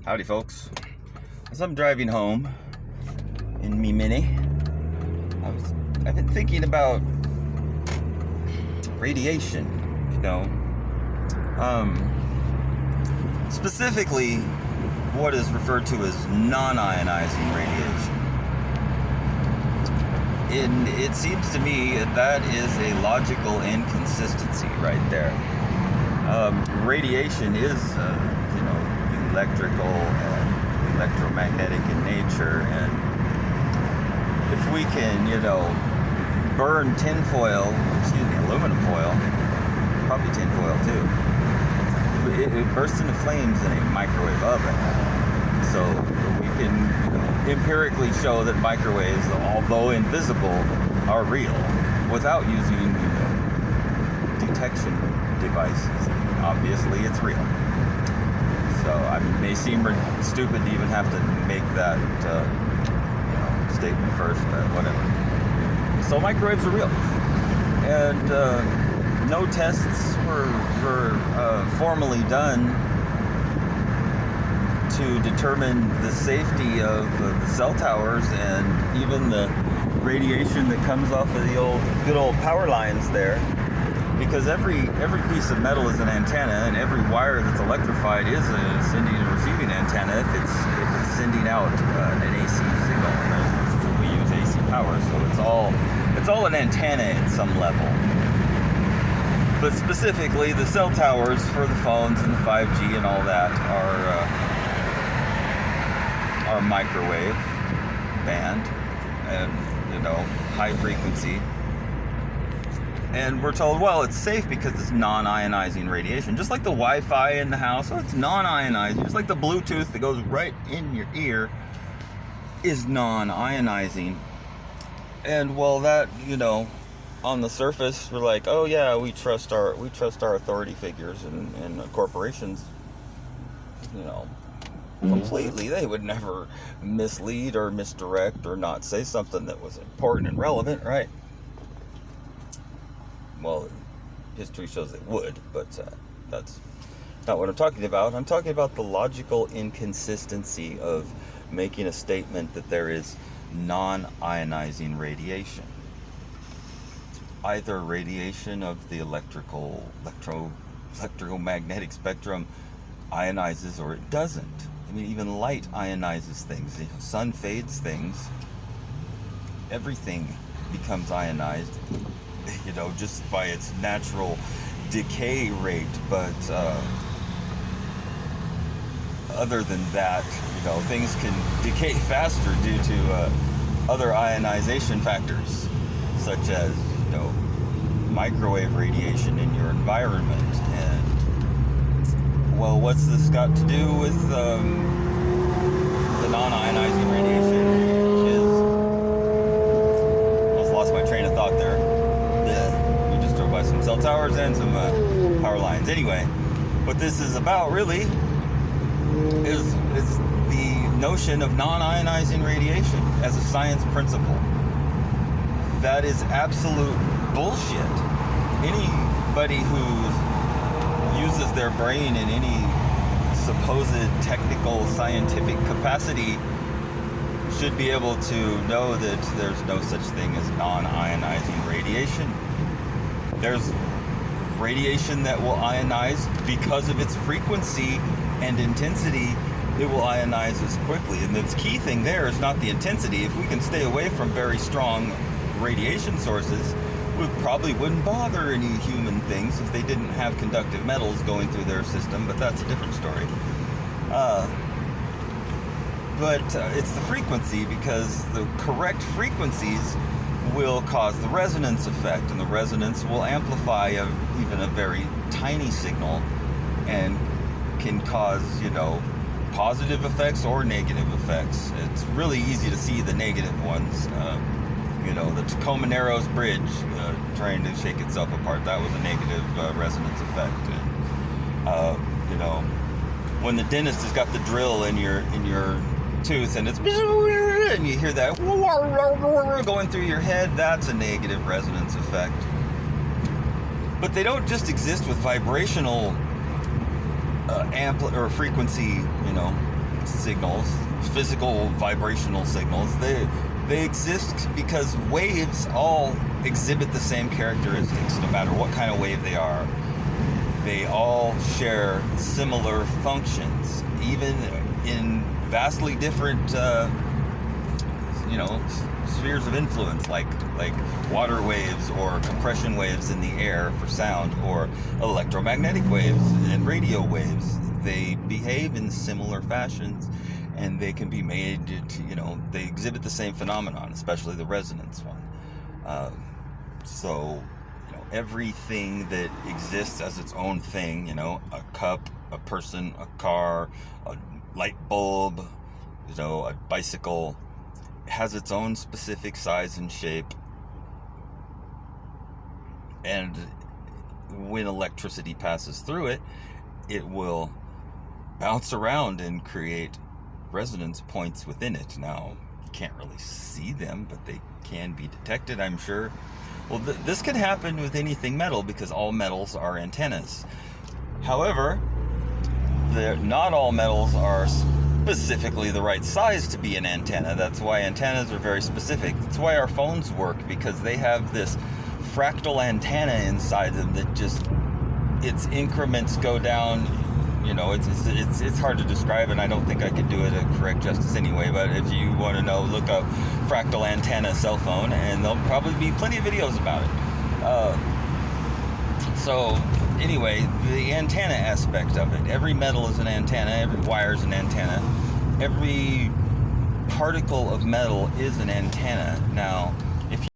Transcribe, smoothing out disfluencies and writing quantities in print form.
Howdy folks. As I'm driving home in me Mini, I've been thinking about radiation, specifically what is referred to as non-ionizing radiation. And it seems to me that is a logical inconsistency right there. Radiation is, electrical and electromagnetic in nature, and if we can, burn aluminum foil, probably tin foil too, it bursts into flames in a microwave oven. So we can empirically show that microwaves, although invisible, are real without using detection devices. Obviously, it's real. So it may seem stupid to even have to make that statement first, but whatever. So microwaves are real, and no tests were formally done to determine the safety of the cell towers and even the radiation that comes off of the good old power lines there. Because every piece of metal is an antenna, and every wire that's electrified is a sending and receiving antenna if it's sending out an AC signal. And we use AC power, so it's all an antenna at some level. But specifically, the cell towers for the phones and the 5G and all that are microwave band and high frequency. And we're told, well, it's safe because it's non-ionizing radiation. Just like the Wi-Fi in the house, it's non-ionizing. Just like the Bluetooth that goes right in your ear is non-ionizing. And well, that, on the surface, we're like, oh yeah, we trust our authority figures and corporations, completely. They would never mislead or misdirect or not say something that was important and relevant, right? Well, history shows they would, but that's not what I'm talking about. I'm talking about the logical inconsistency of making a statement that there is non-ionizing radiation. Either radiation of the electromagnetic spectrum ionizes or it doesn't. I mean, even light ionizes things. The sun fades things. Everything becomes ionized, just by its natural decay rate. But other than that, things can decay faster due to other ionization factors, such as, microwave radiation in your environment. And, well, what's this got to do with the non-ionizing radiation? Almost lost my train of thought there. We just drove by some cell towers and some power lines. Anyway, what this is about really is the notion of non-ionizing radiation as a science principle. That is absolute bullshit. Anybody who uses their brain in any supposed technical scientific capacity should be able to know that there's no such thing as non-ionizing radiation. There's radiation that will ionize because of its frequency and intensity. It will ionize as quickly, and the key thing there is not the intensity. If we can stay away from very strong radiation sources, we probably wouldn't bother any human things if they didn't have conductive metals going through their system, but that's a different story. But it's the frequency, because the correct frequencies will cause the resonance effect, and the resonance will amplify even a very tiny signal and can cause, positive effects or negative effects. It's really easy to see the negative ones. The Tacoma Narrows Bridge trying to shake itself apart, that was a negative resonance effect. And, when the dentist has got the drill in your tooth and it's and you hear that going through your head, that's a negative resonance effect. But they don't just exist with vibrational frequency, signals, physical vibrational signals. They exist because waves all exhibit the same characteristics, no matter what kind of wave they are. They all share similar functions, even in vastly different, spheres of influence, like water waves or compression waves in the air for sound, or electromagnetic waves and radio waves. They behave in similar fashions, and they can be made to, they exhibit the same phenomenon, especially the resonance one. So everything that exists as its own thing, a cup, a person, a car, a light bulb, a bicycle, has its own specific size and shape. And when electricity passes through it, it will bounce around and create resonance points within it. Now, you can't really see them, but they can be detected, I'm sure. Well, this can happen with anything metal, because all metals are antennas. However, not all metals are specifically the right size to be an antenna. That's why antennas are very specific. That's why our phones work, because they have this fractal antenna inside them that just, its increments go down. It's hard to describe, and I don't think I could do it a correct justice anyway. But if you want to know, look up fractal antenna cell phone, and there'll probably be plenty of videos about it. So anyway, the antenna aspect of it. Every metal is an antenna. Every wire is an antenna. Every particle of metal is an antenna. Now,